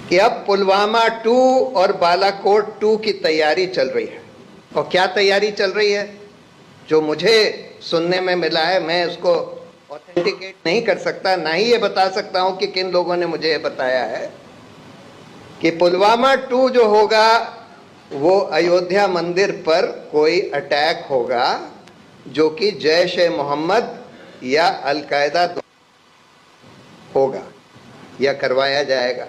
कि अब पुलवामा 2 और बालाकोट 2 की तैयारी चल रही है। और क्या तैयारी चल रही है, जो मुझे सुनने में मिला है, मैं उसको ऑथेंटिकेट नहीं कर सकता, ना ही ये बता सकता हूं कि किन लोगों ने मुझे ये बताया है कि पुलवामा 2 जो होगा वो अयोध्या मंदिर पर कोई अटैक होगा जो कि जैश ए मोहम्मद या अल-कायदा होगा या करवाया जाएगा।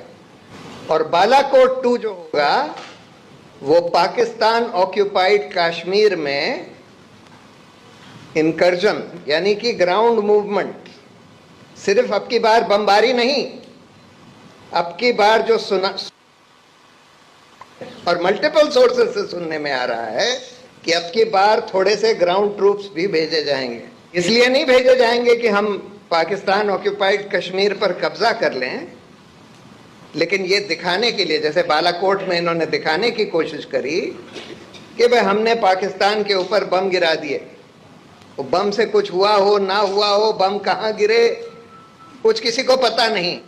और बालाकोट 2 जो होगा वो पाकिस्तान ऑक्यूपाइड कश्मीर में इनकर्जन यानी कि ग्राउंड मूवमेंट, सिर्फ अब की बार बमबारी नहीं, अब की बार जो सुना और मल्टीपल सोर्सेस से सुनने में आ रहा है कि अब की बार थोड़े से ग्राउंड ट्रूप्स भी भेजे जाएंगे। इसलिए नहीं भेजे जाएंगे कि हम पाकिस्तान ऑक्यूपाइड कश्मीर पर कब्जा कर लें, लेकिन ये दिखाने के लिए, जैसे बालाकोट में इन्होंने दिखाने की कोशिश करी कि भाई हमने पाकिस्तान के ऊपर बम गिरा दिए, वो बम से कुछ हुआ हो ना हुआ हो, बम कहाँ गिरे कुछ किसी को पता नहीं,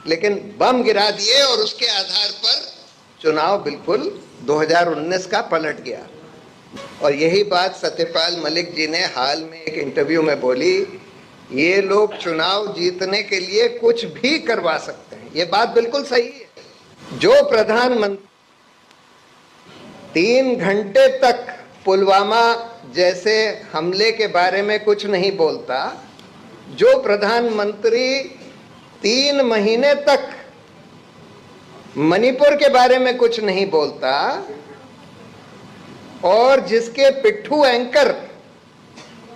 लेकिन बम गिरा दिए और उसके आधार पर चुनाव बिल्कुल 2019 का पलट गया। और यही बात सत्यपाल मलिक जी ने हाल में एक इंटरव्यू में बोली, ये लोग चुनाव जीतने के लिए कुछ भी करवा सकते हैं। ये बात बिल्कुल सही है। जो प्रधानमंत्री 3 घंटे तक पुलवामा जैसे हमले के बारे में कुछ नहीं बोलता, जो प्रधानमंत्री 3 महीने तक मणिपुर के बारे में कुछ नहीं बोलता, और जिसके पिट्ठू एंकर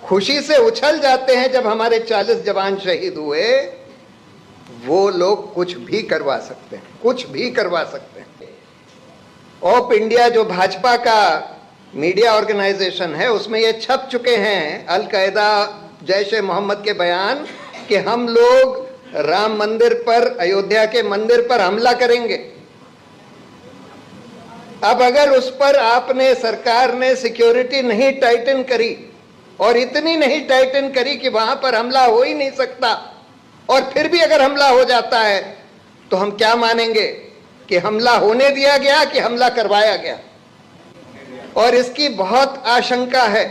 खुशी से उछल जाते हैं जब हमारे 40 जवान शहीद हुए, वो लोग कुछ भी करवा सकते हैं, कुछ भी करवा सकते हैं। ऑप इंडिया जो भाजपा का मीडिया ऑर्गेनाइजेशन है, उसमें ये छप चुके हैं अल-कायदा जैश ए मोहम्मद के बयान कि हम लोग राम मंदिर पर, अयोध्या के मंदिर पर हमला करेंगे। अब अगर उस पर आपने, सरकार ने सिक्योरिटी नहीं टाइटन करी, और इतनी नहीं टाइटन करी कि वहां पर हमला हो ही नहीं सकता, और फिर भी अगर हमला हो जाता है तो हम क्या मानेंगे कि हमला होने दिया गया कि हमला करवाया गया? और इसकी बहुत आशंका है।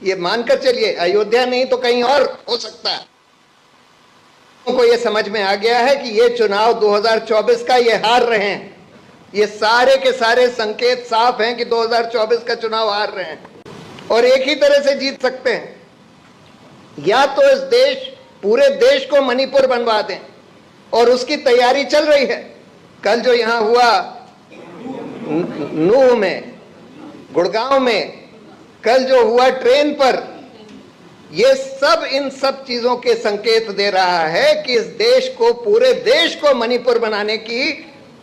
ये मानकर चलिए, अयोध्या नहीं तो कहीं और हो सकता है। को ये समझ में आ गया है कि ये चुनाव 2024 का ये हार रहे हैं। ये सारे के सारे संकेत साफ हैं कि 2024 का चुनाव हार रहे हैं, और एक ही तरह से जीत सकते हैं, या तो इस देश, पूरे देश को मणिपुर बनवा दें, और उसकी तैयारी चल रही है। कल जो यहां हुआ नूह में, गुड़गांव में, कल जो हुआ ट्रेन पर, ये सब इन सब चीजों के संकेत दे रहा है कि इस देश को, पूरे देश को मणिपुर बनाने की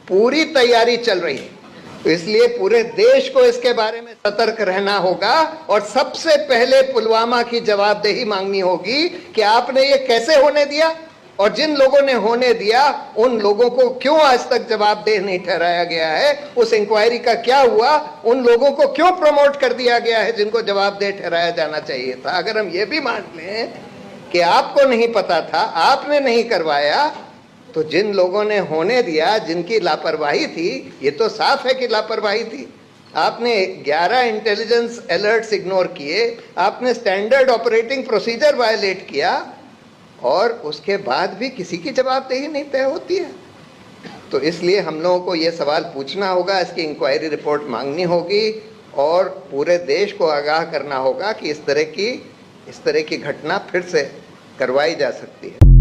पूरी तैयारी चल रही है। तो इसलिए पूरे देश को इसके बारे में सतर्क रहना होगा, और सबसे पहले पुलवामा की जवाबदेही मांगनी होगी कि आपने ये कैसे होने दिया, और जिन लोगों ने होने दिया उन लोगों को क्यों आज तक जवाबदेह नहीं ठहराया गया है, उस इंक्वायरी का क्या हुआ, उन लोगों को क्यों प्रमोट कर दिया गया है जिनको जवाबदेह ठहराया जाना चाहिए था। अगर हम ये भी मान लें कि आपको नहीं पता था, आपने नहीं करवाया, तो जिन लोगों ने होने दिया, जिनकी लापरवाही थी, ये तो साफ है कि लापरवाही थी। आपने 11 इंटेलिजेंस अलर्ट्स इग्नोर किए, आपने स्टैंडर्ड ऑपरेटिंग प्रोसीजर वायलेट किया, और उसके बाद भी किसी की जवाबदेही नहीं तय होती है। तो इसलिए हम लोगों को ये सवाल पूछना होगा, इसकी इंक्वायरी रिपोर्ट मांगनी होगी, और पूरे देश को आगाह करना होगा कि इस तरह की घटना फिर से करवाई जा सकती है।